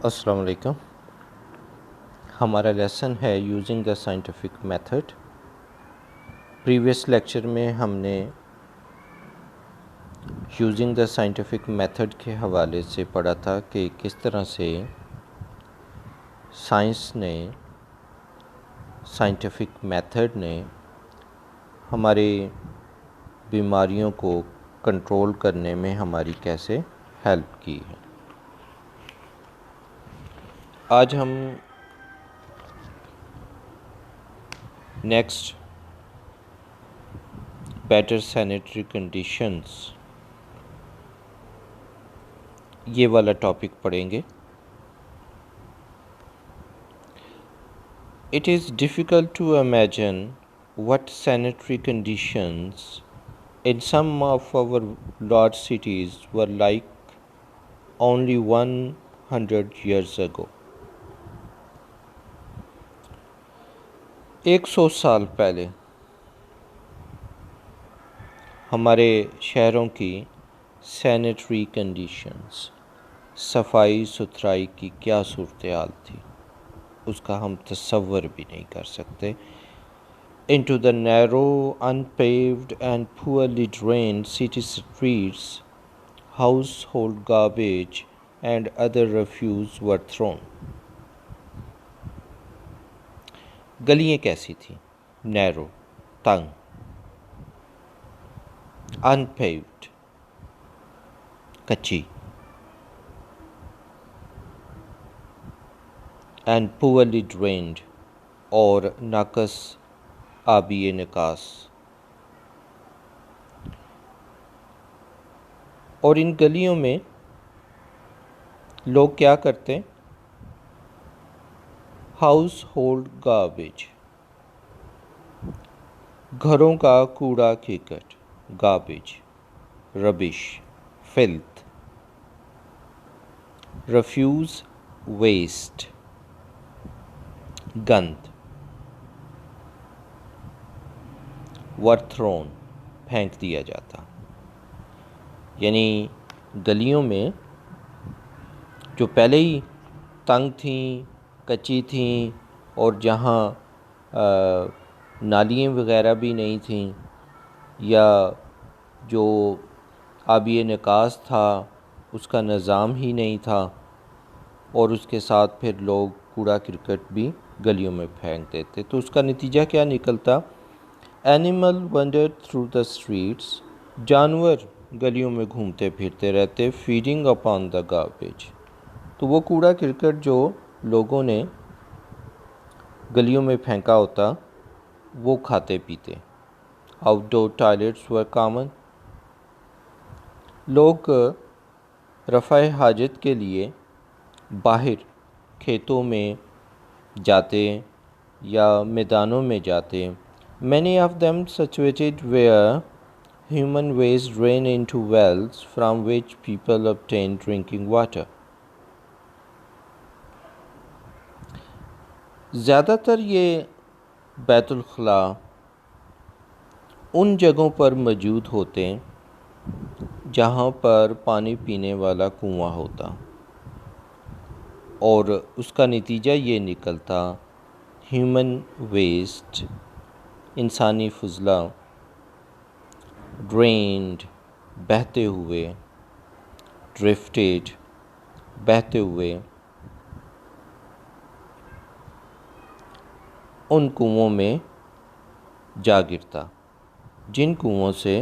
السلام علیکم. ہمارا لیسن ہے using the scientific method. Previous lecture میں ہم نے یوزنگ دا سائنٹیفک میتھڈ کے حوالے سے پڑھا تھا کہ کس طرح سے سائنٹیفک میتھڈ نے ہمارے بیماریوں کو کنٹرول کرنے میں ہماری کیسے ہیلپ کی ہے. آج ہم نیکسٹ بیٹر سینیٹری کنڈیشنز یہ والا ٹاپک پڑھیں گے. It is difficult to imagine what sanitary conditions in some of our large cities were like only 100 years ago. 100 سال پہلے ہمارے شہروں کی سینیٹری کنڈیشنز، صفائی ستھرائی کی کیا صورتحال تھی، اس کا ہم تصور بھی نہیں کر سکتے. Into the narrow, unpaved and poorly drained city streets, household garbage and other refuse were thrown. گلیاں کیسی تھیں؟ نیرو، تنگ، unpaved، کچی، and poorly drained اور ناقص آبی نکاس. اور ان گلیوں میں لوگ کیا کرتے؟ ہاؤس ہولڈ گاربیج، گھروں کا کوڑا کرکٹ، گاربیج، ربش، فلتھ، ریفیوز، ویسٹ، گند، ور تھرون، پھینک دیا جاتا. یعنی گلیوں میں جو پہلے ہی تنگ تھیں، کچی تھیں، اور جہاں نالیاں وغیرہ بھی نہیں تھیں یا جو آبی نکاس تھا اس کا نظام ہی نہیں تھا، اور اس کے ساتھ پھر لوگ کوڑا کرکٹ بھی گلیوں میں پھینک دیتے، تو اس کا نتیجہ کیا نکلتا؟ Animal wondered through the streets, جانور گلیوں میں گھومتے پھرتے رہتے، فیڈنگ اپان دا گاربیج. تو وہ کوڑا کرکٹ جو لوگوں نے گلیوں میں پھینکا ہوتا وہ کھاتے پیتے. آؤٹ ڈور ٹوائلٹس ور کامن، لوگ رفع حاجت کے لیے باہر کھیتوں میں جاتے یا میدانوں میں جاتے. Many of them situated where human waste drain into wells from which people obtain drinking water. زیادہ تر یہ بیت الخلا ان جگہوں پر موجود ہوتے جہاں پر پانی پینے والا کنواں ہوتا، اور اس کا نتیجہ یہ نکلتا ہیومن ویسٹ، انسانی فضلہ، ڈرینڈ، بہتے ہوئے، ڈرفٹیڈ، بہتے ہوئے ان کنوؤں میں جا گرتا جن کنوؤں سے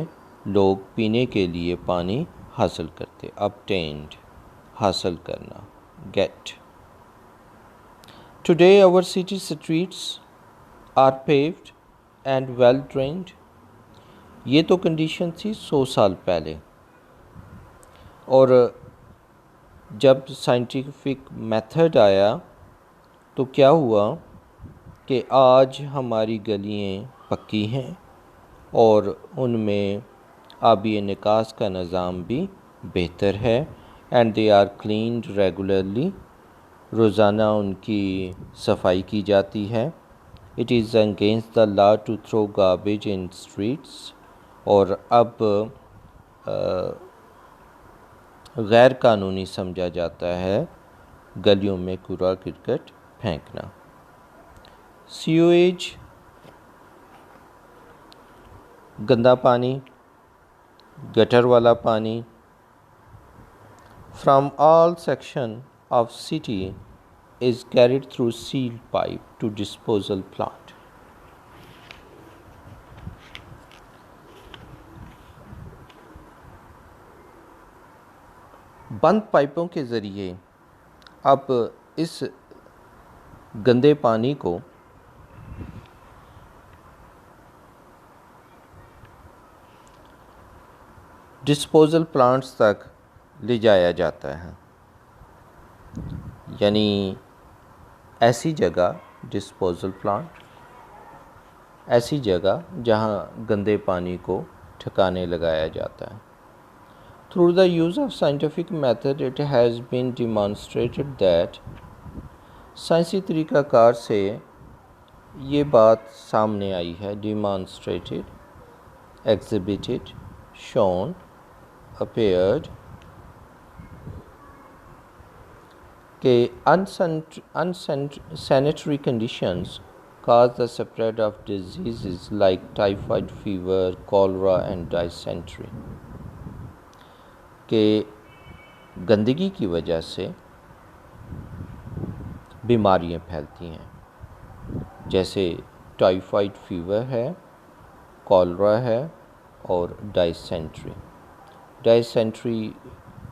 لوگ پینے کے لیے پانی حاصل کرتے. obtained، حاصل کرنا، get. Today our city streets are paved and well drained. یہ تو کنڈیشن تھی 100 سال پہلے. اور جب سائنٹیفک میتھڈ آیا تو کیا ہوا کہ آج ہماری گلیاں پکی ہیں اور ان میں آبی نکاس کا نظام بھی بہتر ہے. And they are cleaned regularly, روزانہ ان کی صفائی کی جاتی ہے. It is against the law to throw garbage in streets, اور اب غیر قانونی سمجھا جاتا ہے گلیوں میں کوڑا کرکٹ پھینکنا. سیویج گندا پانی, گٹر والا پانی from all section of city is carried through sealed pipe to disposal plant. بند پائپوں کے ذریعے اب اس گندے پانی کو ڈسپوزل پلانٹس تک لے جایا جاتا ہے. یعنی ایسی جگہ ڈسپوزل پلانٹ, ایسی جگہ جہاں گندے پانی کو ٹھکانے لگایا جاتا ہے. Through the use of scientific method it has been demonstrated that سائنسی طریقہ کار سے یہ بات سامنے آئی ہے, demonstrated, exhibited, shown, appeared, کہ unsanitary conditions cause the spread of diseases like typhoid fever, cholera and dysentery. کہ گندگی کی وجہ سے بیماریاں پھیلتی ہیں, جیسے ٹائیفائڈ فیور ہے, کولرا ہے اور ڈائسینٹری. ڈائسینٹری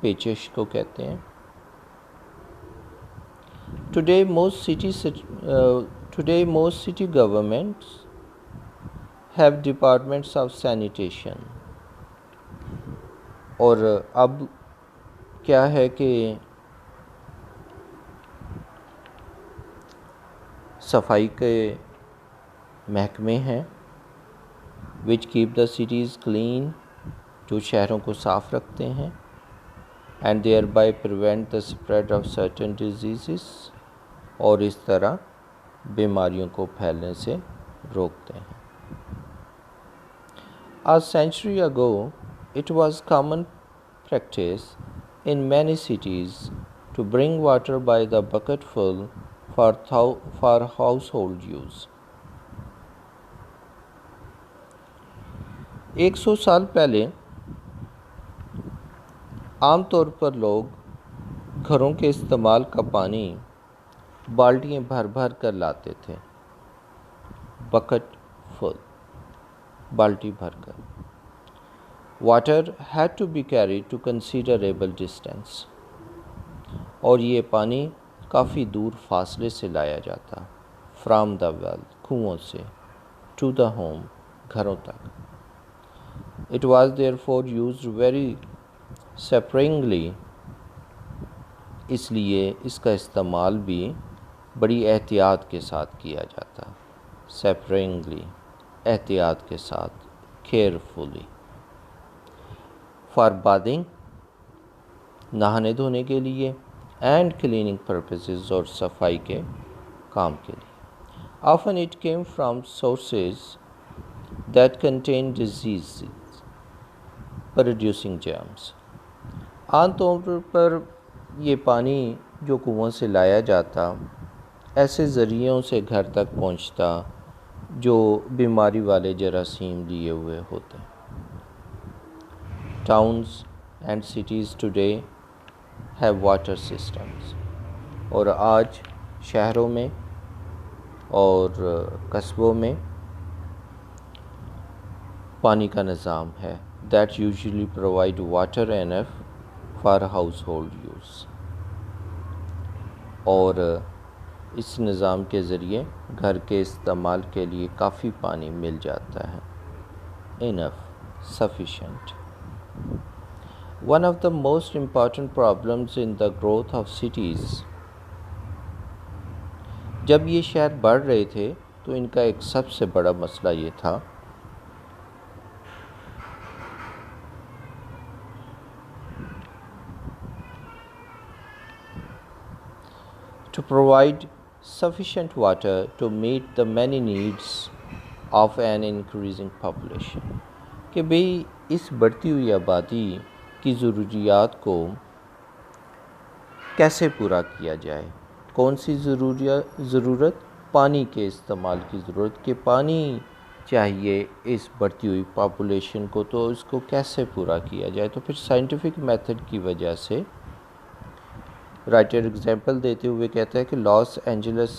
پیچش کو کہتے ہیں. Today most city governments have departments of sanitation. اور اب کیا ہے کہ صفائی کے محکمے ہیں which keep the cities clean, جو شہروں کو صاف رکھتے ہیں and thereby prevent the spread of certain diseases, اور اس طرح بیماریوں کو پھیلنے سے روکتے ہیں. A century ago, it was common practice in many cities to bring water by the bucketful for household use. 100 سال پہلے عام طور پر لوگ گھروں کے استعمال کا پانی بالٹیاں بھر بھر کر لاتے تھے. بکٹ فل, بالٹی بھر کر. Water had to be carried to considerable distance, اور یہ پانی کافی دور فاصلے سے لایا جاتا. From the well, کنووں سے, to the home, گھروں تک. It was therefore used very sparingly, اس لیے اس کا استعمال بھی بڑی احتیاط کے ساتھ کیا جاتا. Sparingly, احتیاط کے ساتھ, carefully. For bathing, نہانے دھونے کے لیے, and cleaning purposes, اور صفائی کے کام کے لیے. Often it came from sources that contain diseases producing germs. عام طور پر یہ پانی جو کنووں سے لایا جاتا ایسے ذریعوں سے گھر تک پہنچتا جو بیماری والے جراثیم لیے ہوئے ہوتے. Towns and cities today have water systems, اور آج شہروں میں اور قصبوں میں پانی کا نظام ہے that usually provide water enough for household use, اور اس نظام کے ذریعے گھر کے استعمال کے لیے کافی پانی مل جاتا ہے. enough, sufficient. One of the most important problems in the growth of cities, جب یہ شہر بڑھ رہے تھے تو ان کا ایک سب سے بڑا مسئلہ یہ تھا to provide sufficient water to meet the many needs of an increasing population, کہ بھئی اس بڑھتی ہوئی آبادی کی ضروریات کو کیسے پورا کیا جائے؟ کون سی ضرورت؟ پانی کے استعمال کی ضرورت، کہ پانی چاہیے اس بڑھتی ہوئی پاپولیشن کو، تو اس کو کیسے پورا کیا جائے؟ تو پھر سائنٹیفک میتھڈ کی وجہ سے رائٹر اگزامپل دیتے ہوئے کہتا ہے کہ لاس اینجلس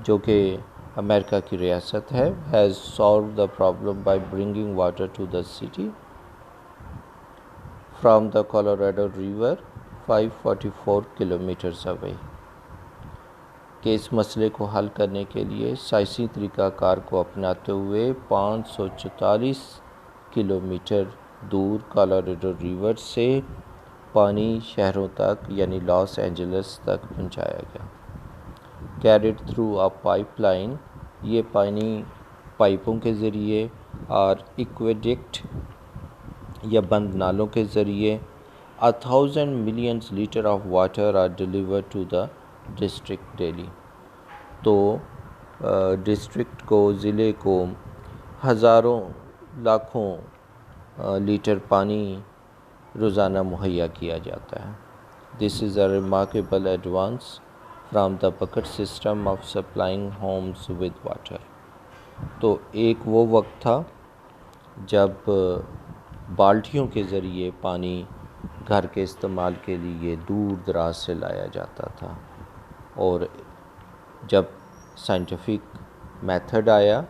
جو کہ امریکہ کی ریاست ہے has solved the problem by bringing water to the city from the Colorado River 544 kilometres away, کہ اس مسئلے کو حل کرنے کے لیے سائنسی طریقہ کار کو اپناتے ہوئے 544 کلومیٹر دور کولوراڈو ریور سے پانی شہروں تک یعنی لاس اینجلس تک پہنچایا گیا۔ Carried through a pipe line, یہ پانی پائپوں کے ذریعے اور ایکویڈکٹ یا بند نالوں کے ذریعے 1000 million litre of water are deliver to the district daily, تو ڈسٹرکٹ کو، ضلع کو ہزاروں لاکھوں لیٹر پانی روزانہ مہیا کیا جاتا ہے۔ This is a remarkable advance from the bucket system of supplying homes with water. تو ایک وہ وقت تھا جب بالٹیوں کے ذریعے پانی گھر کے استعمال کے لیے دور دراز سے لایا جاتا تھا، اور جب سائنٹیفک میتھڈ آیا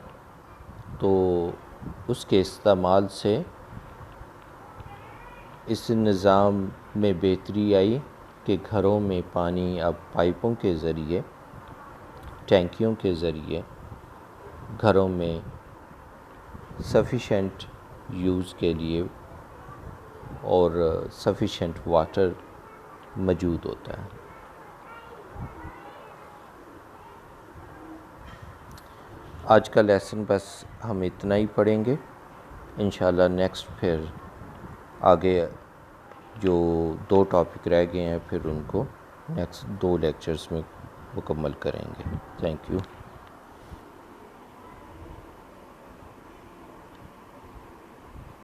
تو اس کے استعمال سے اس نظام میں بہتری آئی کہ گھروں میں پانی اب پائپوں کے ذریعے، ٹینکیوں کے ذریعے گھروں میں سفیشینٹ یوز کے لیے اور سفیشینٹ واٹر موجود ہوتا ہے۔ آج کا لیسن بس ہم اتنا ہی پڑھیں گے، انشاءاللہ نیکسٹ پھر آگے جو 2 ٹاپک رہ گئے ہیں پھر ان کو نیکسٹ 2 لیکچرز میں مکمل کریں گے۔ Thank you.